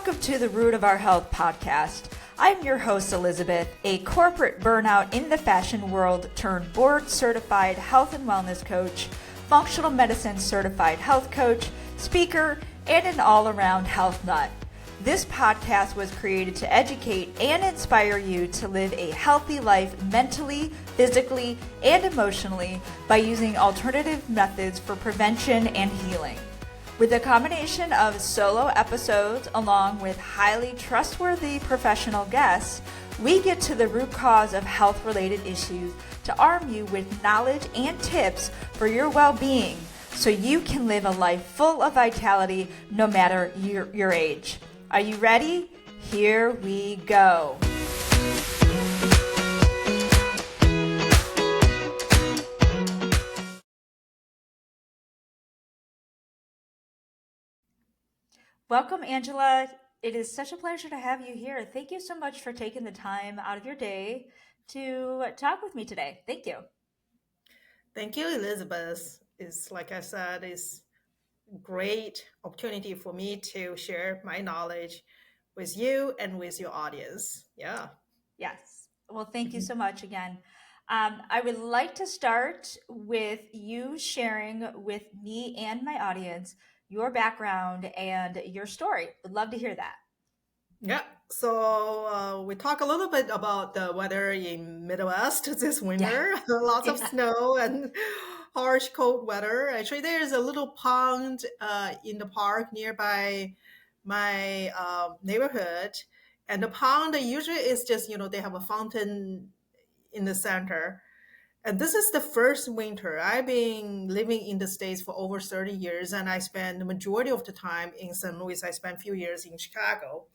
Welcome to the Root of Our Health podcast. I'm your host, Elizabeth, a corporate burnout in the fashion world turned board certified health and wellness coach, functional medicine certified health coach, speaker, and an all-around health nut. This podcast was created to educate and inspire you to live a healthy life mentally, physically, and emotionally by using alternative methods for prevention and healing. With a combination of solo episodes along with highly trustworthy professional guests, we get to the root cause of health-related issues to arm you with knowledge and tips for your well-being so you can live a life full of vitality no matter your age. Are you ready? Here we go. Welcome, Angela. It is such a pleasure to have you here. Thank you so much for taking the time out of your day to talk with me today. Thank you. Thank you, Elizabeth. It's like I said, it's a great opportunity for me to share my knowledge with you and with your audience. Yeah. Yes. Well, thank you so much again. I would like to start with you sharing with me and my audience your background and your story. Would love to hear that. Yeah. So we talk a little bit about the weather in Midwest this Yeah. winter. Lots of Yeah. snow and harsh, cold weather. Actually, there's a little pond in the park nearby my neighborhood, and the pond usually is just they have a fountain in the center. And this is the first winter. I've been living in the States for over 30 years, and I spend the majority of the time in St. Louis. I spent a few years in Chicago.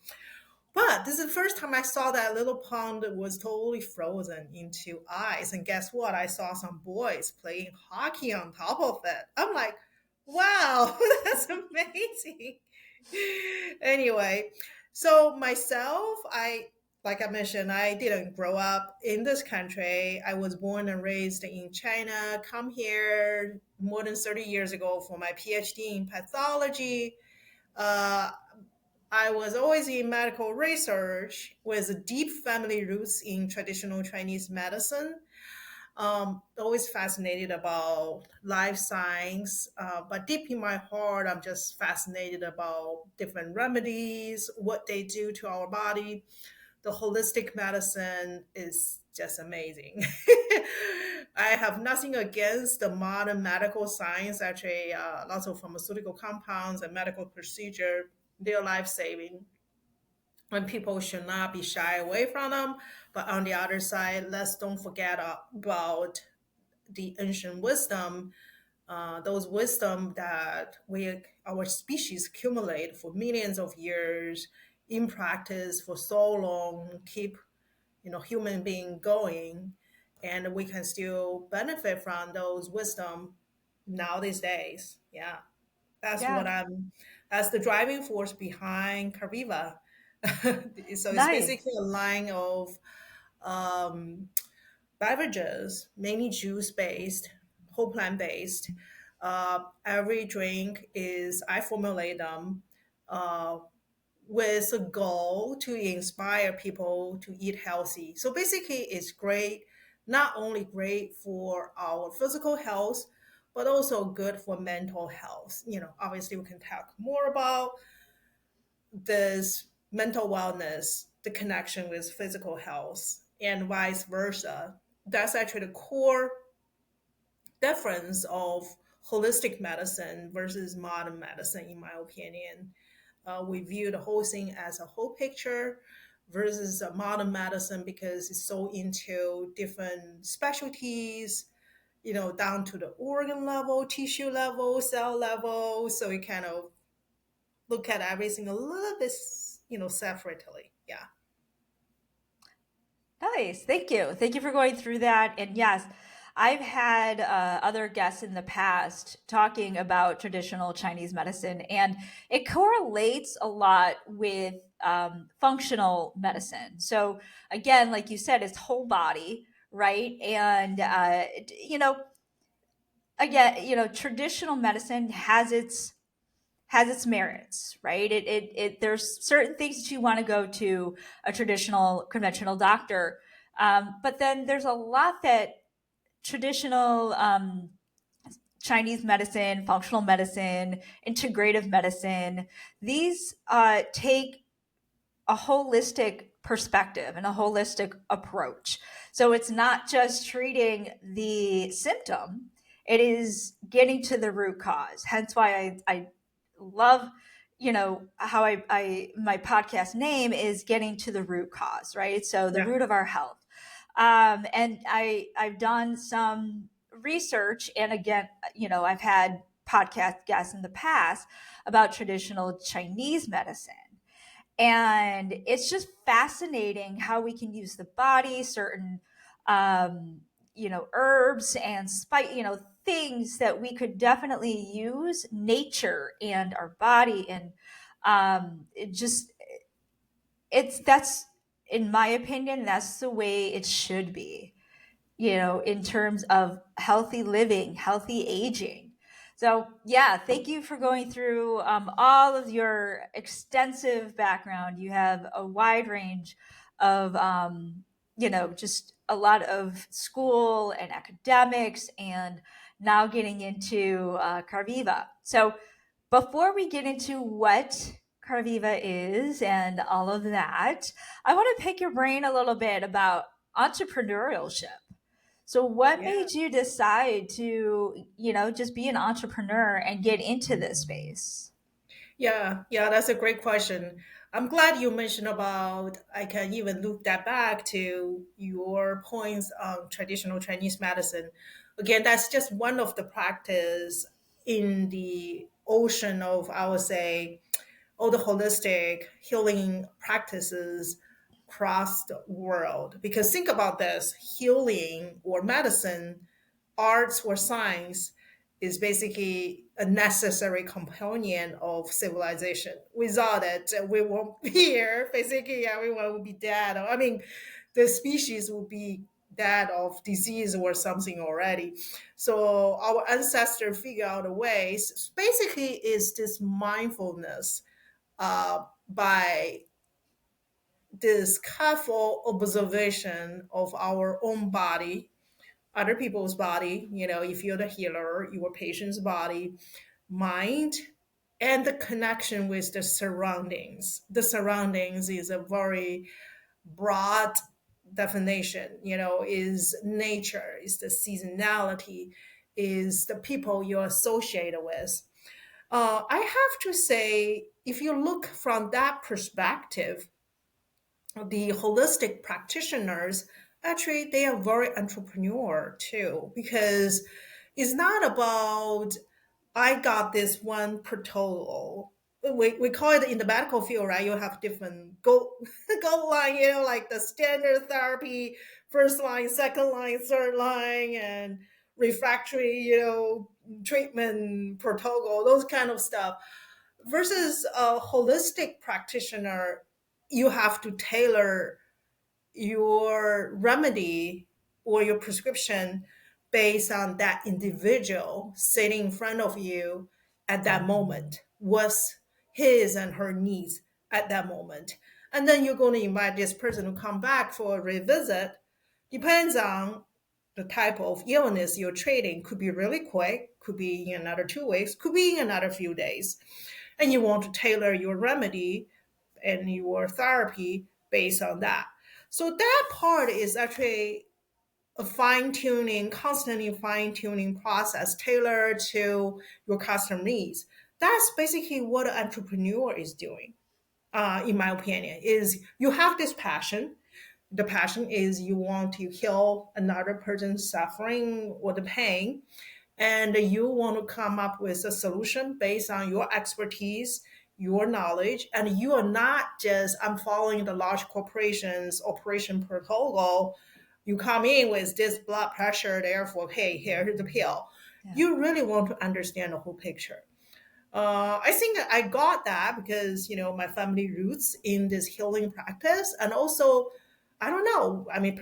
But this is the first time I saw that little pond was totally frozen into ice. And guess what? I saw some boys playing hockey on top of it. I'm like, wow, that's amazing. Anyway, so myself, like I mentioned, I didn't grow up in this country. I was born and raised in China, come here more than 30 years ago for my PhD in pathology. Uh, I was always in medical research with deep family roots in traditional Chinese medicine. Always fascinated about life science, but deep in my heart, I'm just fascinated about different remedies, what they do to our body. The holistic medicine is just amazing. I have nothing against the modern medical science. Actually, lots of pharmaceutical compounds and medical procedure, they're life saving, and people should not be shy away from them. But on the other side, let's don't forget about the ancient wisdom, those wisdom that our species accumulate for millions of years in practice for so long, keep human being going, and we can still benefit from those wisdom now these days. Yeah, that's Yeah. what I'm. That's the driving force behind Karviva. So it's Nice. basically a line of um, beverages, mainly juice based, whole plant based. Every drink is I formulate them uh, with a goal to inspire people to eat healthy. So basically, it's great, not only great for our physical health, but also good for mental health. Obviously, we can talk more about this mental wellness, the connection with physical health, and vice versa. That's actually the core difference of holistic medicine versus modern medicine, in my opinion. We view the whole thing as a whole picture versus a modern medicine because it's so into different specialties, down to the organ level, tissue level, cell level. So we kind of look at everything a little bit, separately. Yeah. Nice. Thank you. Thank you for going through that. And yes, I've had other guests in the past talking about traditional Chinese medicine, and it correlates a lot with functional medicine. So, again, like you said, it's whole body, right? And, again, traditional medicine has its has its merits, right? There's certain things that you want to go to a traditional conventional doctor, but then there's a lot that traditional Chinese medicine, functional medicine, integrative medicine, these take a holistic perspective and a holistic approach. So it's not just treating the symptom, it is getting to the root cause. Hence why I love, how my podcast name is Getting to the Root Cause, right? So the Yeah. root of our health. And I've done some research, and again, I've had podcast guests in the past about traditional Chinese medicine. And it's just fascinating how we can use the body, certain, herbs and spice, things that we could definitely use nature and our body. And it just, that's, in my opinion, that's the way it should be, in terms of healthy living, healthy aging. So, yeah, thank you for going through all of your extensive background. You have a wide range of, just a lot of school and academics, and now getting into Karviva. So, before we get into what Karviva is and all of that, I want to pick your brain a little bit about entrepreneurship. So, what Yeah. made you decide to, just be an entrepreneur and get into this space? Yeah, that's a great question. I'm glad you mentioned about, I can even loop that back to your points on traditional Chinese medicine. Again, that's just one of the practice in the ocean of, I would say, all the holistic healing practices across the world. Because think about this, healing or medicine, arts or science is basically a necessary component of civilization. Without it, we won't be here. Basically, everyone would be dead. I mean, the species would be dead of disease or something already. So our ancestors figure out a way. Basically, is this mindfulness by this careful observation of our own body, other people's body, if you're the healer, your patient's body, mind, and the connection with the surroundings. The surroundings is a very broad definition, is nature, is the seasonality, is the people you're associated with. I have to say, if you look from that perspective, the holistic practitioners actually they are very entrepreneur too, because it's not about I got this one protocol. We call it in the medical field, right? You have different goal line, like the standard therapy, first line, second line, third line, and refractory, treatment protocol, those kind of stuff. Versus a holistic practitioner, you have to tailor your remedy or your prescription based on that individual sitting in front of you at that moment. What's his and her needs at that moment? And then you're going to invite this person to come back for a revisit. Depends on the type of illness you're treating. Could be really quick, could be in another 2 weeks, could be in another few days. And you want to tailor your remedy and your therapy based on that. So that part is actually a fine tuning, constantly fine tuning process tailored to your customer needs. That's basically what an entrepreneur is doing, in my opinion, is you have this passion. The passion is you want to heal another person's suffering or the pain, and you want to come up with a solution based on your expertise, your knowledge, and you are not just I'm following the large corporations operation protocol. You come in with this blood pressure, therefore, hey, here's the pill. Yeah. You really want to understand the whole picture. I think I got that because my family roots in this healing practice, and also I don't know. I mean,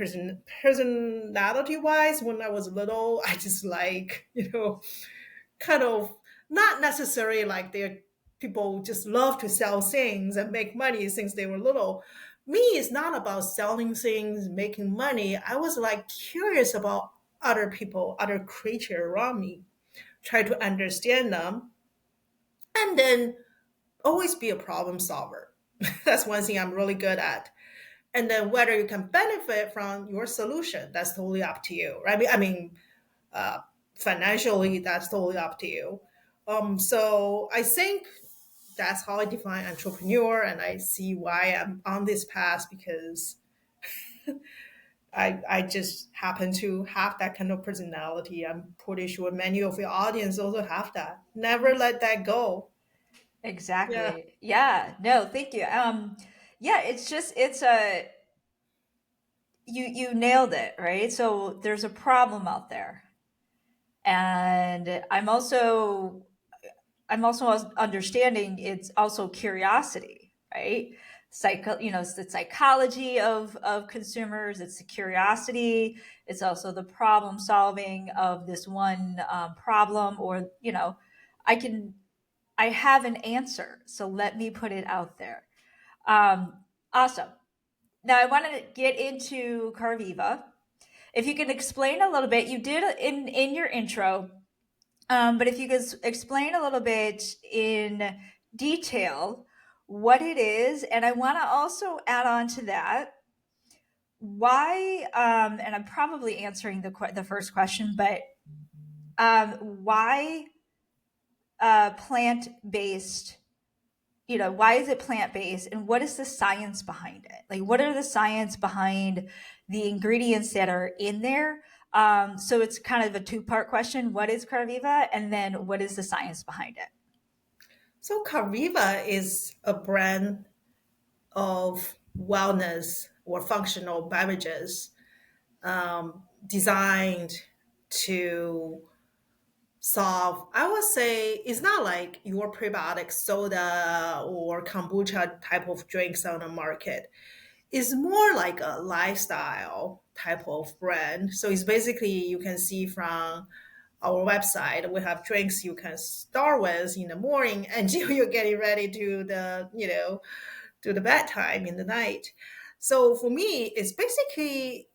personality wise, when I was little, I just like kind of not necessarily like they're people just love to sell things and make money since they were little. Me, it's not about selling things, making money. I was like curious about other people, other creatures around me, try to understand them, and then always be a problem solver. That's one thing I'm really good at. And then whether you can benefit from your solution, that's totally up to you, right? Uh, financially, that's totally up to you. So I think that's how I define entrepreneur, and I see why I'm on this path because I just happen to have that kind of personality. I'm pretty sure many of your audience also have that. Never let that go. Yeah. Exactly. Yeah. No, thank you. Yeah, it's just it's a you nailed it, right? So there's a problem out there. And I'm also understanding it's also curiosity, right? It's the psychology of consumers. It's the curiosity. It's also the problem solving of this one problem, or I can I have an answer, so let me put it out there. Awesome. Now I want to get into Carviva. If you can explain a little bit, you did in your intro, but if you could explain a little bit in detail what it is, and I want to also add on to that why, and I'm probably answering the first question, but why plant based? Why is it plant based, and what is the science behind it? Like, what are the science behind the ingredients that are in there? So it's kind of a two-part question. What is Carviva? And then what is the science behind it? So Karviva is a brand of wellness or functional beverages designed to solve, I would say, it's not like your prebiotic soda or kombucha type of drinks on the market. It's more like a lifestyle type of brand. So it's basically, you can see from our website, we have drinks you can start with in the morning until you're getting ready to to the bedtime in the night. So for me, it's basically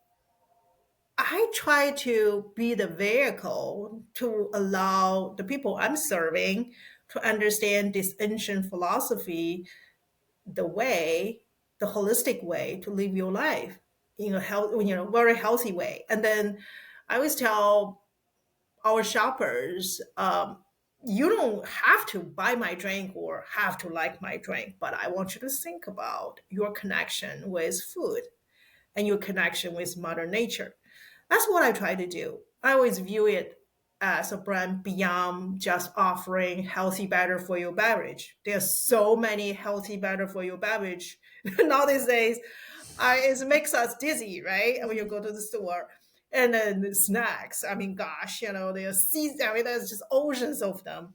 I try to be the vehicle to allow the people I'm serving to understand this ancient philosophy, the way, the holistic way to live your life in a very healthy way. And then I always tell our shoppers, you don't have to buy my drink or have to like my drink, but I want you to think about your connection with food and your connection with Mother Nature. That's what I try to do. I always view it as a brand beyond just offering healthy, better for you beverage. There's so many healthy, better for you beverage now these days. It makes us dizzy, right? When you go to the store. And then the snacks. I mean, gosh, there's seas. I mean, there's just oceans of them.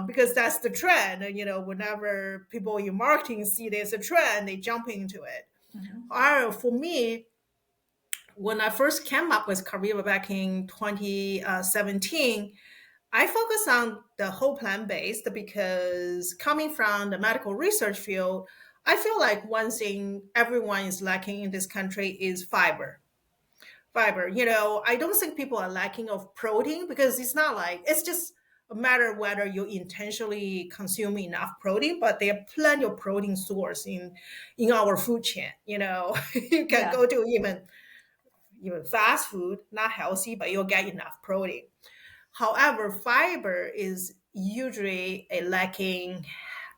Because that's the trend. And, whenever people in marketing see there's a trend, they jump into it. Mhm. For me, when I first came up with Karviva back in 2017, I focused on the whole plant based because coming from the medical research field, I feel like one thing everyone is lacking in this country is fiber. Fiber, I don't think people are lacking of protein because it's not like it's just a matter of whether you intentionally consume enough protein, but there are plenty of protein source in our food chain. You can Yeah. go to even fast food, not healthy, but you'll get enough protein. However, fiber is usually a lacking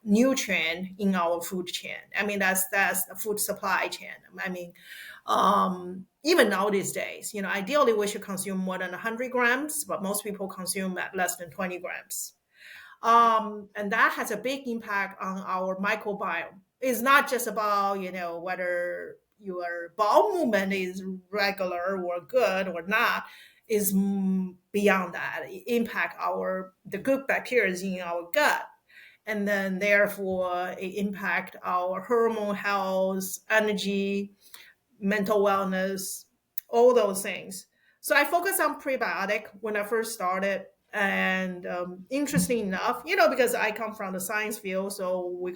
nutrient in our food chain. I mean, that's the food supply chain. I mean, even now these days, ideally we should consume more than 100 grams, but most people consume at less than 20 grams. And that has a big impact on our microbiome. It's not just about whether your bowel movement is regular or good or not. Is beyond that. It impact the good bacteria in our gut, and then therefore it impact our hormone health, energy, mental wellness, all those things. So I focus on prebiotic when I first started. And interesting enough, because I come from the science field, so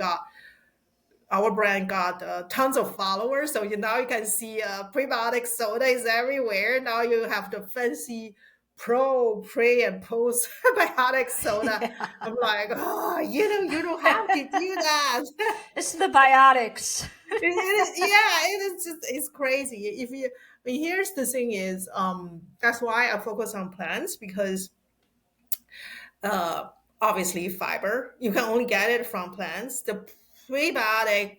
our brand got tons of followers. So now you can see prebiotic soda is everywhere. Now you have the fancy pro, pre, and post biotic soda. Yeah. I'm like, oh, you don't have to do that. It's the biotics. Yeah, it is just it's crazy. I mean, here's the thing is, that's why I focus on plants because uh, obviously fiber you can only get it from plants. The prebiotic,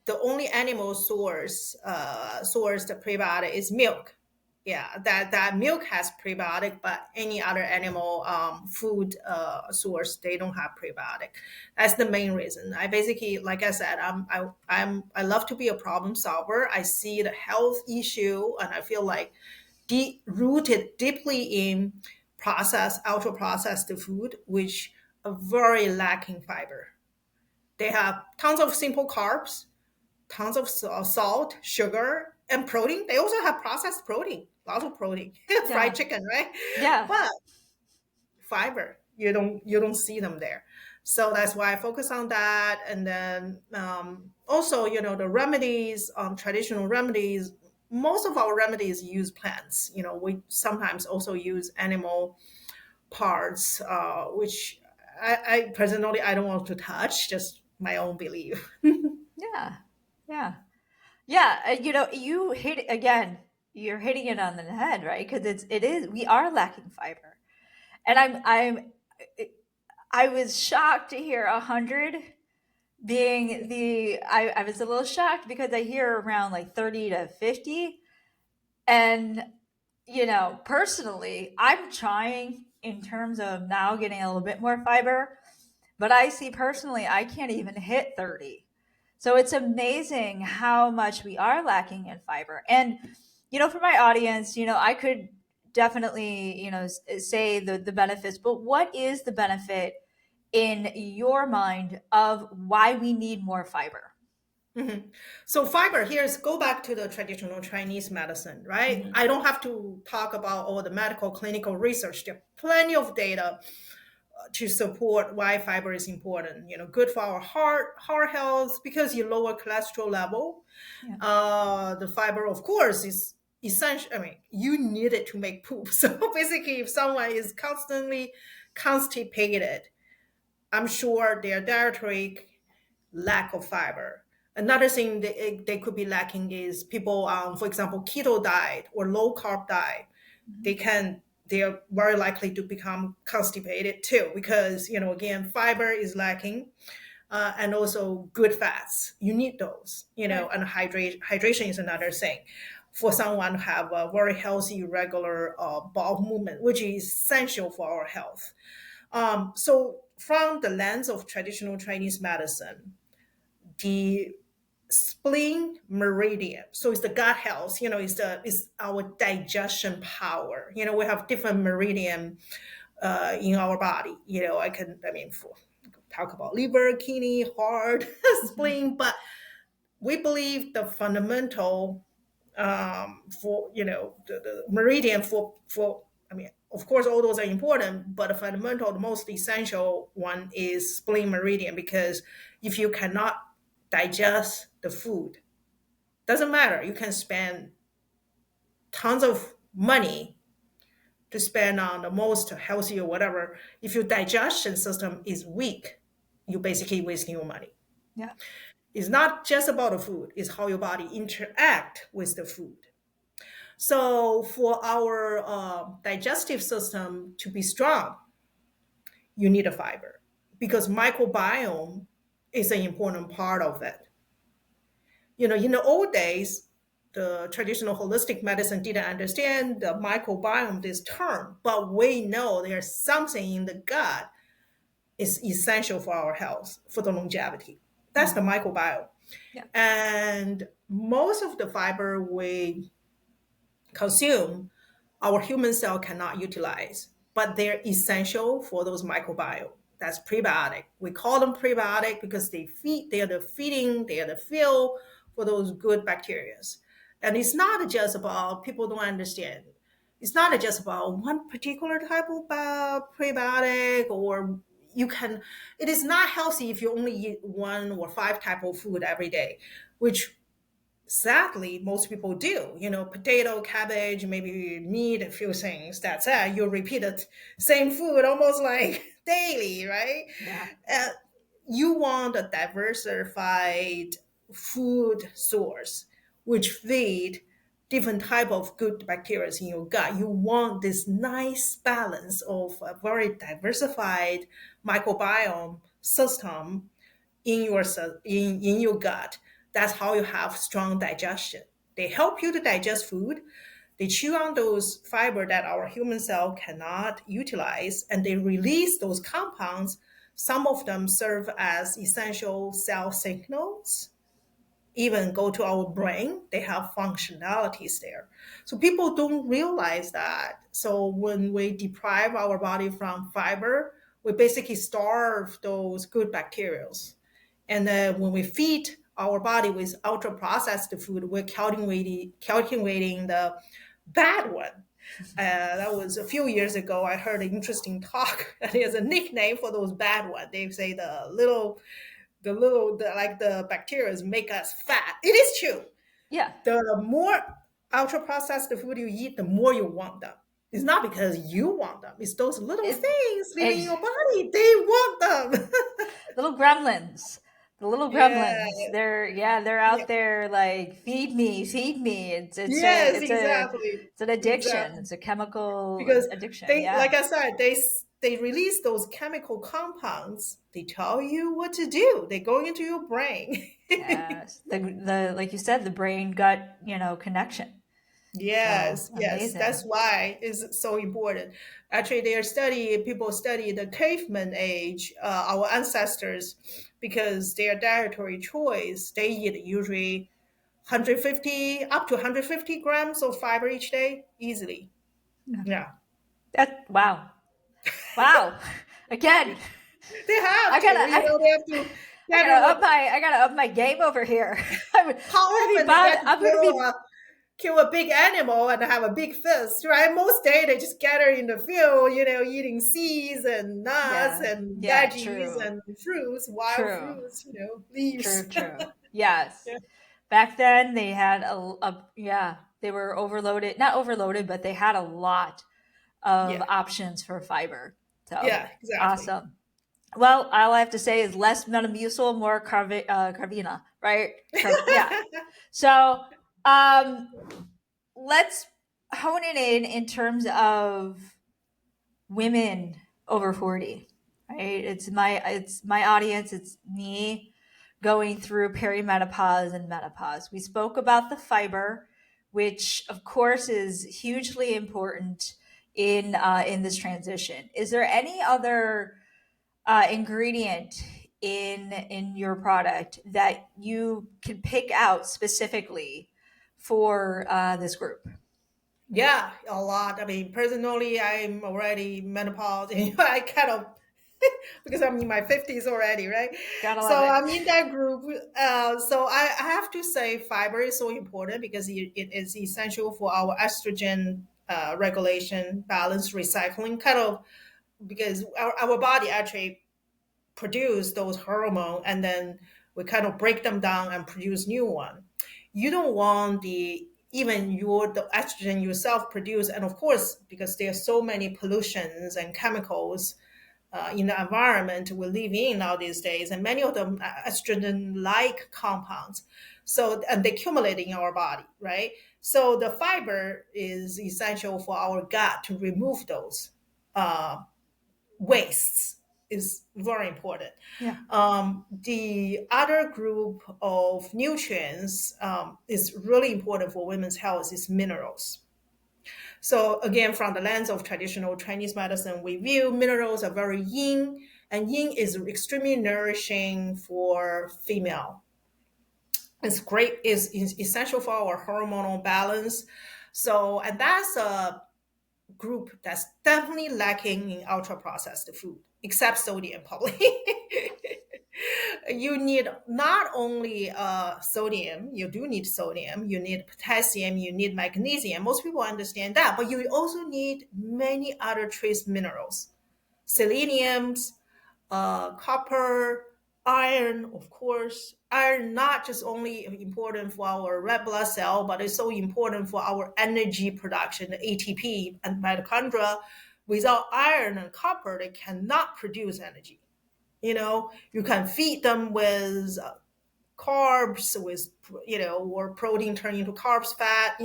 the only animal source the prebiotic is milk. Yeah, that milk has prebiotic, but any other animal food source they don't have prebiotic. That's the main reason. I basically, like I said, I love to be a problem solver. I see the health issue, and I feel like rooted deeply in processed, ultra processed food, which are very lacking fiber. They have tons of simple carbs, tons of salt, sugar, and protein. They also have processed protein, lots of protein, fried Yeah. chicken, right? Yeah. But fiber, you don't see them there. So that's why I focus on that. And then also, the remedies, traditional remedies. Most of our remedies use plants. We sometimes also use animal parts, which I personally I don't want to touch. Just my own belief. Yeah. Yeah. Yeah. You hit it again. You're hitting it on the head, right? Because we are lacking fiber. And I was shocked to hear 100 being I was a little shocked because I hear around like 30 to 50. And, personally, I'm trying in terms of now getting a little bit more fiber, but I see personally, I can't even hit 30. So it's amazing how much we are lacking in fiber. And, for my audience, I could definitely, say the benefits, but what is the benefit in your mind of why we need more fiber? Mhm. So fiber, here's go back to the traditional Chinese medicine, right? Mhm. I don't have to talk about all the medical clinical research. There are plenty of data to support why fiber is important. Good for our heart health because you lower cholesterol level. Yeah. The fiber, of course, is essential. I mean, you need it to make poop. So basically, if someone is constantly constipated, I'm sure their dietary lack of fiber. Another thing they could be lacking is people, for example, keto diet or low carb diet. Mhm. They are very likely to become constipated too because again fiber is lacking, and also good fats. You need those, Right. and hydration is another thing for someone to have a very healthy, regular bowel movement, which is essential for our health. So, from the lens of traditional Chinese medicine, the spleen meridian, so it's the gut health. Is our digestion power. We have different meridian in our body. Talk about liver, kidney, heart, Mhm. spleen, but we believe the fundamental for the meridian for I mean, of course all those are important, but the fundamental, the most essential one is spleen meridian, because if you cannot digest the food, doesn't matter, you can spend tons of money to spend on the most healthy or whatever. If your digestion system is weak, you're basically wasting your money. Yeah. It's not just about the food, it's how your body interact with the food. So for our digestive system to be strong, you need a fiber, because microbiome is an important part of it. In the old days, the traditional holistic medicine didn't understand the microbiome, this term, but we know there's something in the gut is essential for our health, for the longevity. That's the Mhm. microbiome. Yeah. And most of the fiber we consume, our human cell cannot utilize, but they're essential for those microbiome. That's prebiotic. We call them prebiotic because they are the feeding, they are the fuel for those good bacteria. And it's not just about, people don't understand. It's not just about one particular type of prebiotic, or you can, it is not healthy if you only eat one or five type of food every day, which sadly most people do. Potato, cabbage, maybe meat, a few things. That's it. You repeat the same food almost like daily, right? Yeah. uh, you want a diversified food source which feed different type of good bacteria in your gut. You want this nice balance of a very diversified microbiome system in your gut. That's how you have strong digestion. They help you to digest food. They chew on those fiber that our human cell cannot utilize, and they release those compounds. Some of them serve as essential cell signals, even go to our brain. They have functionalities there. So people don't realize that. So when we deprive our body from fiber, we basically starve those good bacteria. And then when we feed our body with ultra processed food, we're calculating the bad one. That was a few years ago. I heard an interesting talk. There's a nickname for those bad ones. They say like the bacteria make us fat. It is true. Yeah. The more ultra processed food you eat, the more you want them. It's not because you want them. It's those little It, things living in ex- your body. They want them. Little gremlins. The little Yeah. gremlins. They're Yeah. out there like feed me, feed me. Yes, exactly. It's an addiction. Exactly. It's a chemical Because addiction. they, like Yeah. I said, they release those chemical compounds. They tell you what to do. They go into your brain. Yes. The like you said, the brain gut, connection. So Yes, yes, that's amazing. why it's so important. Actually, people study the caveman age, our ancestors, because their dietary choice, they eat usually 150 up to 150 grams of fiber each day, easily. Yeah. Yeah, That wow. Wow. Again, they have I to. gotta I, They have to gather what. I gotta up my game over here. How often they get to I'm gonna be kill a big animal and have a big feast, right? Most day they just gather in the field, eating seeds and nuts yeah, and yeah, veggies true, and fruits, wild true, fruits, leaves. true. Yes. Yeah. Back then they had yeah, they were overloaded, not overloaded, but they had a lot of Yeah, options for fiber. So yeah, exactly. awesome. Well, all I have to say is less Metamucil, more Carvina, right? Yeah. So um, let's hone it in terms of women over 40, right? It's my audience, it's me going through perimenopause and menopause. We spoke about the fiber, which of course is hugely important in this transition. Is there any other ingredient in your product that you can pick out specifically for this group? Yeah, a lot. I mean, personally, I'm already menopause, and I kind of because I'm in my 50s already, right? Gotta So love it. I'm in that group. So I have to say, fiber is so important because it is essential for our estrogen regulation, balance, recycling, kind of because our body actually produce those hormones, and then we kind of break them down and produce new one. You don't want the estrogen yourself produce, and of course because there's so many pollutions and chemicals in the environment we live in now these days, and many of them are estrogen-like compounds. So, and they accumulate in our body, right? So the fiber is essential for our gut to remove those uh, wastes. Is very important. Yeah. The other group of nutrients is really important for women's health is minerals. So again, from the lens of traditional Chinese medicine, we view minerals are very yin, and yin is extremely nourishing for female. It's great, is essential for our hormonal balance. So, and that's a group that's definitely lacking in ultra processed food, except sodium probably. You need not only sodium, you do need sodium, you need potassium, you need magnesium. Most people understand that, but you also need many other trace minerals, seleniums, copper, iron, of course. Iron not just only important for our red blood cell, but it's so important for our energy production, the ATP and mitochondria. Without iron and copper, they cannot produce energy. You can feed them with carbs, with or protein turning into carbs, fat.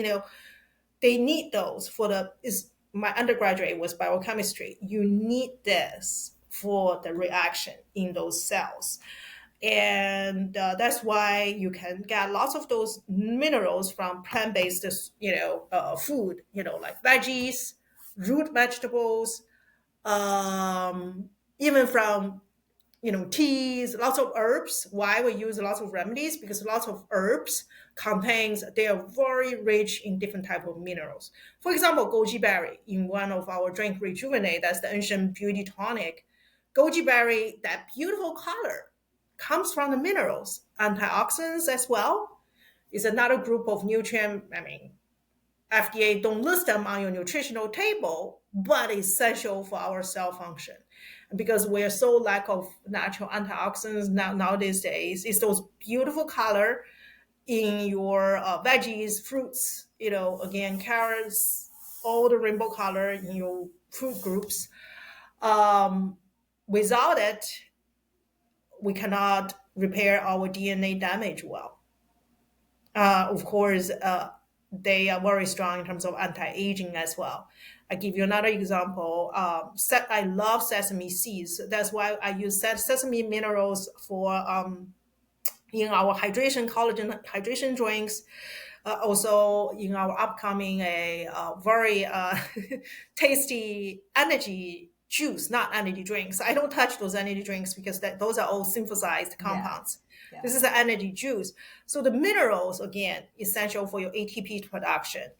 They need those for the. Is my undergraduate was biochemistry. You need this for the reaction in those cells, and that's why you can get lots of those minerals from plant-based, food. Like veggies, root vegetables, even from teas, lots of herbs. Why we use lots of remedies? Because lots of herbs contains, they are very rich in different type of minerals. For example, goji berry in one of our drink rejuvenate, that's the ancient beauty tonic. Goji berry, that beautiful color comes from the minerals, antioxidants as well. Is another group of nutrient. I mean, FDA don't list them on your nutritional table, but essential for our cell function. Because we're so lack of natural antioxidants nowadays days, it's those beautiful color in your veggies, fruits, again, carrots, all the rainbow color in your fruit groups. Um, Without it, we cannot repair our DNA damage well. Of course, they are very strong in terms of anti-aging as well. I give you another example. I love sesame seeds. That's why I use sesame minerals for in our hydration collagen hydration drinks. Also, in our upcoming a very tasty energy juice, not energy drinks. I don't touch those energy drinks because those are all synthesized Yeah. compounds. Yeah. This is the energy juice. So the minerals, again, essential for your ATP production.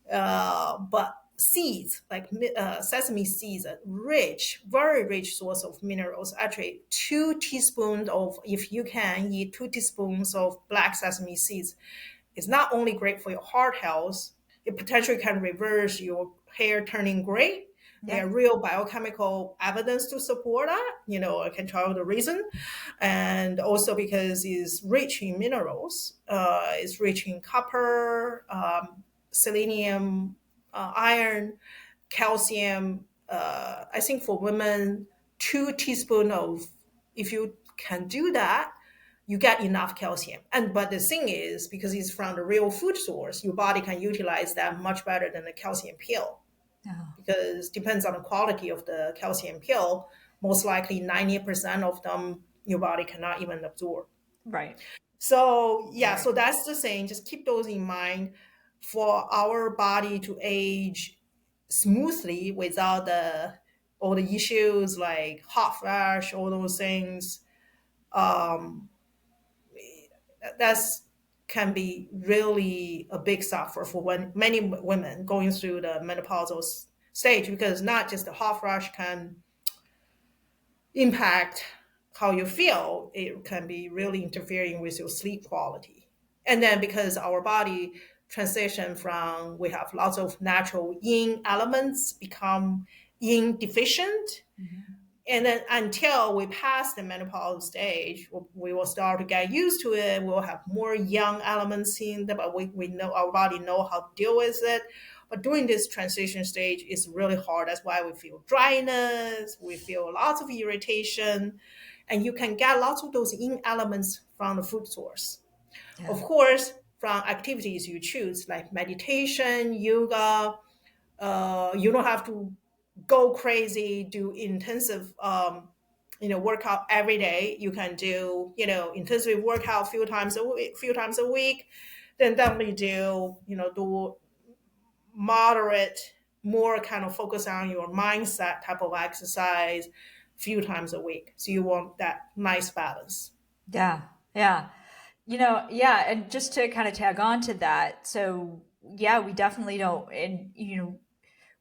But seeds, like sesame seeds, are rich, very rich source of minerals. Actually, 2 teaspoons of, if you can eat 2 teaspoons of black sesame seeds, it's not only great for your heart health, it potentially can reverse your hair turning gray. Yeah. There are real biochemical evidence to support that. I can tell you the reason. And also because it's rich in minerals, it's rich in copper, selenium, iron, calcium. I think for women, 2 teaspoons of, if you can do that, you get enough calcium. But the thing is, because it's from the real food source, your body can utilize that much better than the calcium pill. Oh, Because depends on the quality of the calcium pill. Most likely 90% of them your body cannot even absorb. right. So yeah, Right. so that's the thing. Just keep those in mind for our body to age smoothly without all the issues like hot flash, all those things. Um, that's can be really a big suffer for when many women going through the menopausal stage, because not just the hot flash can impact how you feel, it can be really interfering with your sleep quality. And then because our body transition from, we have lots of natural yin elements become yin deficient, Mhm. and then until we pass the menopause stage, we will start to get used to it. We'll have more young elements in there, but we know our body know how to deal with it. But during this transition stage, it's really hard. That's why we feel dryness, we feel lots of irritation, and you can get lots of those in elements from the food source. Yeah. Of course, from activities you choose, like meditation, yoga, you don't have to go crazy, do intensive, workout every day. You can do, intensive workout few times a week. Then definitely do moderate, more kind of focus on your mindset type of exercise few times a week. So you want that nice balance. Yeah. Yeah. Yeah, and just to kind of tag on to that, so yeah, we definitely don't, and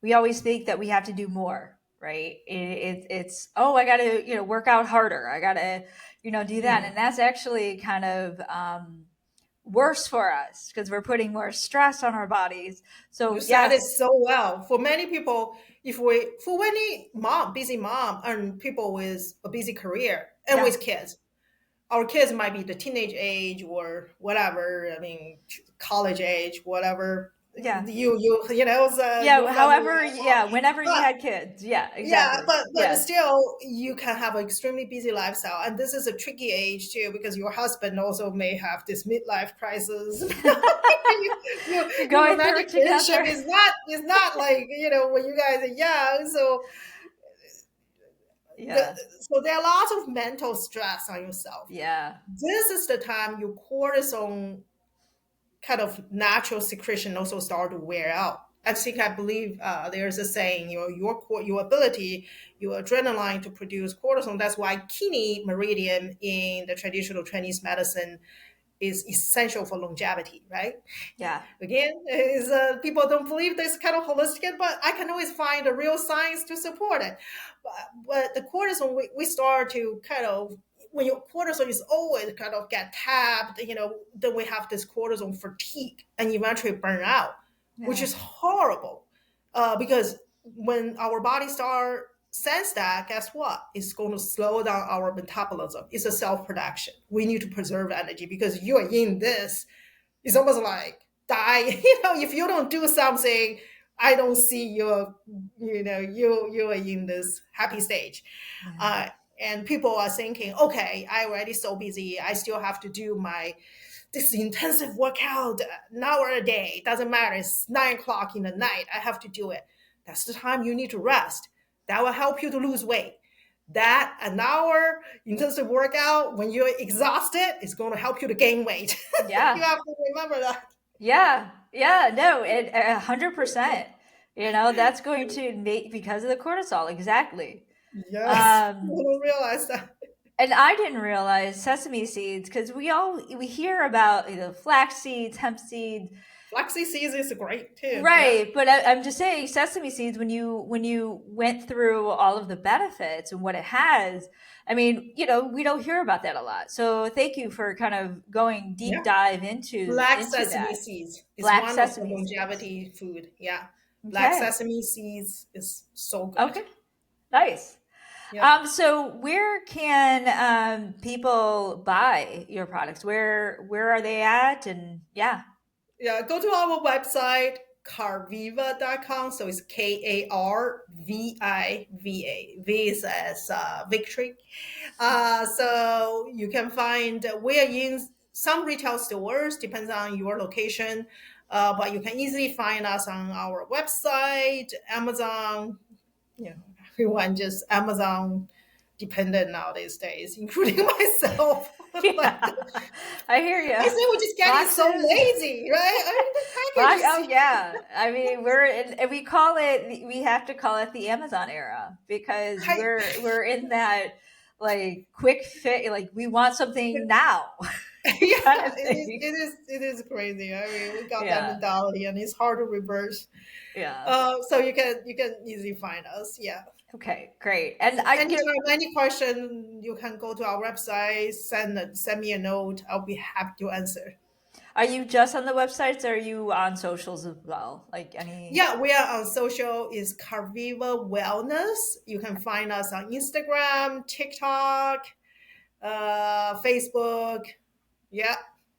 we always think that we have to do more. right? It's, oh, I got to, work out harder. I got to, do that. And that's actually kind of worse for us because we're putting more stress on our bodies. You So said it yes, so well. For many people, for any busy mom, and people with a busy career and yeah, with kids, our kids might be the teenage age or whatever. I mean, college age, whatever. yeah. So your Yeah, family. however, yeah, whenever you But had kids. Yeah, yeah, exactly. but Yes. still, you can have an extremely busy lifestyle, and this is a tricky age too because your husband also may have this midlife crisis. You're Your going through romantic it relationship together. is not like when you guys are young. The, Yeah. so there are lots of mental stress on yourself. Yeah. This is the time your cortisol kind of natural secretion also start to wear out. I believe there's a saying, your ability, your adrenaline to produce cortisol. That's why kidney meridian in the traditional Chinese medicine is essential for longevity, right? Yeah. Again, is people don't believe this kind of holistic, but I can always find the real science to support it. But the cortisol, we start to kind of, when your cortisol is always kind of get tapped, then we have this cortisol fatigue and eventually burn out, which Yeah. is horrible. Because when our body start sense that, guess what? It's going to slow down our metabolism. It's a self-production. We need to preserve energy because you're in this. It's almost like die. If you don't do something, I don't see you are in this happy stage. Yeah. Uh, and people are thinking, okay, I already so busy. I still have to do this intensive workout an hour a day. Doesn't matter. It's 9 o'clock in the night. I have to do it. That's the time you need to rest. That will help you to lose weight. That an hour intensive workout when you're exhausted is going to help you to gain weight. You Yeah. have to remember that. Yeah. Yeah. No, 100%. That's going to make because of the cortisol. Exactly. Yes, Um, you don't realize that. and I didn't realize sesame seeds because we hear about flax seeds, hemp seeds. Flaxseed seeds is great too. Yeah. Right, but I'm just saying sesame seeds when you went through all of the benefits and what it has, I mean, we don't hear about that a lot. So thank you for kind of going deep Yeah. dive into Black into sesame that. seeds is Black one of the sesame seeds. longevity food. Yeah. Black Okay. sesame seeds is so good. Okay. Nice. Yeah. So where can people buy your products? Where are they at? And yeah. Yeah, go to our website, karviva.com. So it's Karviva. V is as victory. So you can find, we are in some retail stores, depends on your location. But you can easily find us on our website, Amazon. Everyone just Amazon dependent now these days, including myself. But Yeah. I hear I you. say we're just getting so Boxes. lazy, right? I mean, the Box, package oh is. yeah. I mean, and we have to call it the Amazon era because I, we're in that like quick fit, like we want something now kind yeah, of it is. thing. It is crazy. I mean, we got that Yeah. mentality, and it's hard to reverse. Yeah. So you can easily find us. Yeah. Okay, great. And Anytime, any question, you can go to our website, send me a note. I'll be happy to answer. are you just on the websites or are you on socials as well? Like any Yeah, we are on social. Is Karviva Wellness. You can find us on Instagram, TikTok, Facebook. Yeah,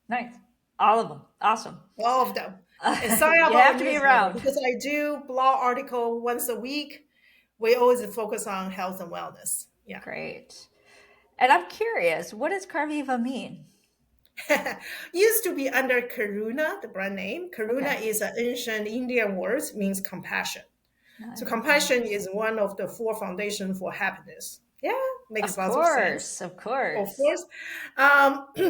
nice. All of them. Awesome. all of them. And sign up You our have to be newsletter around. because I do blog article once a week. We always focus on health and wellness. Yeah. Great. And I'm curious, what does Carviva mean? Used to be under Karuna, the brand name. Okay. Karuna is an ancient Indian word, means compassion. So compassion Nice. is one of the four foundations for happiness. Yeah, makes Of lots of sense. course, of Of course. course.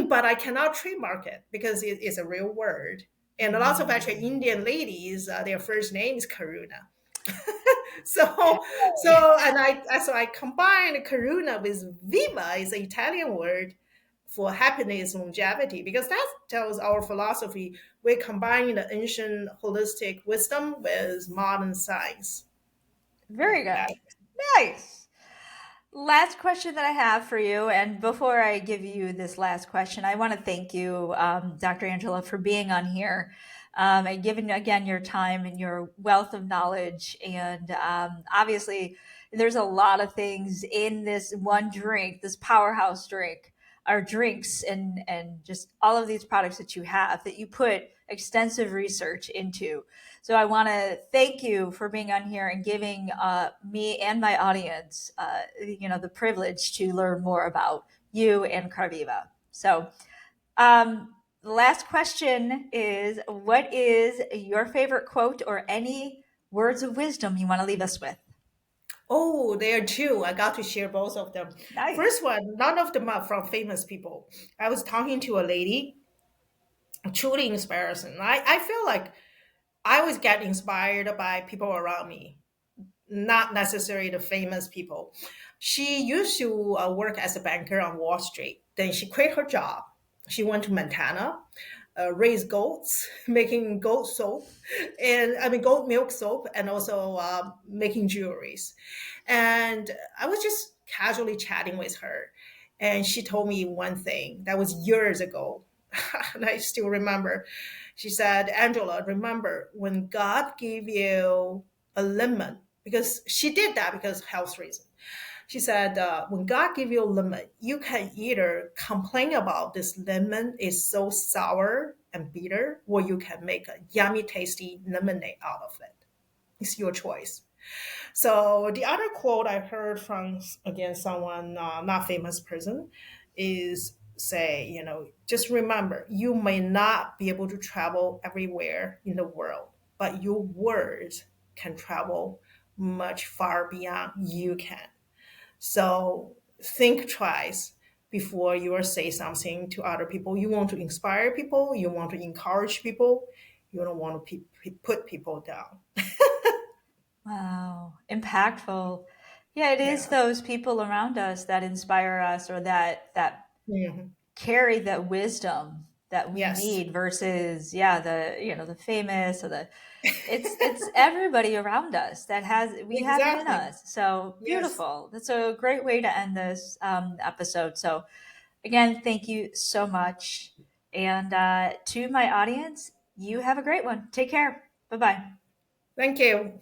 But I cannot trademark it because it is a real word. And lots of actually Mm. Indian ladies, their first name is Karuna. So, Okay. so I combined Karuna with Viva is an Italian word for happiness longevity because that tells our philosophy. We're combining the ancient holistic wisdom with modern science. Very That good. Nice. Last question that I have for you, and before I give you this last question, I want to thank you, Dr. Angela, for being on here and giving again your time and your wealth of knowledge. And obviously, there's a lot of things in this one drink, this powerhouse drink, or drinks, and just all of these products that you have that you put extensive research into. So I want to thank you for being on here and giving me and my audience, the privilege to learn more about you and Karviva. So, the last question is: what is your favorite quote or any words of wisdom you want to leave us with? Oh, there are two. I got to share both of them. Nice. First one, none of them are from famous people. I was talking to a lady, truly inspiring. I feel like I always get inspired by people around me, not necessarily the famous people. She used to work as a banker on Wall Street. Then she quit her job. She went to Montana, raised goats, making goat soap, and I mean goat milk soap, and also making jewelries. And I was just casually chatting with her, and she told me one thing that was years ago, and I still remember. She said, "Angela, remember when God gave you a lemon, because she did that because of health reasons. She said, when God give you a lemon, you can either complain about this lemon is so sour and bitter, or you can make a yummy, tasty lemonade out of it. It's your choice." So the other quote I heard from, again, someone not famous person is say, just remember, you may not be able to travel everywhere in the world, but your words can travel much far beyond you can. So think twice before you say something to other people. You want to inspire people, you want to encourage people, you don't want to put people down. Wow, impactful. Yeah, it is Yeah. those people around us that inspire us or that Mhm. carry that wisdom that we Yes, need versus the famous or the it's everybody around us that has we have it in exactly. us. So Yes. beautiful. That's a great way to end this episode. So again, thank you so much. And to my audience, you have a great one. Take care. Bye bye. Thank you.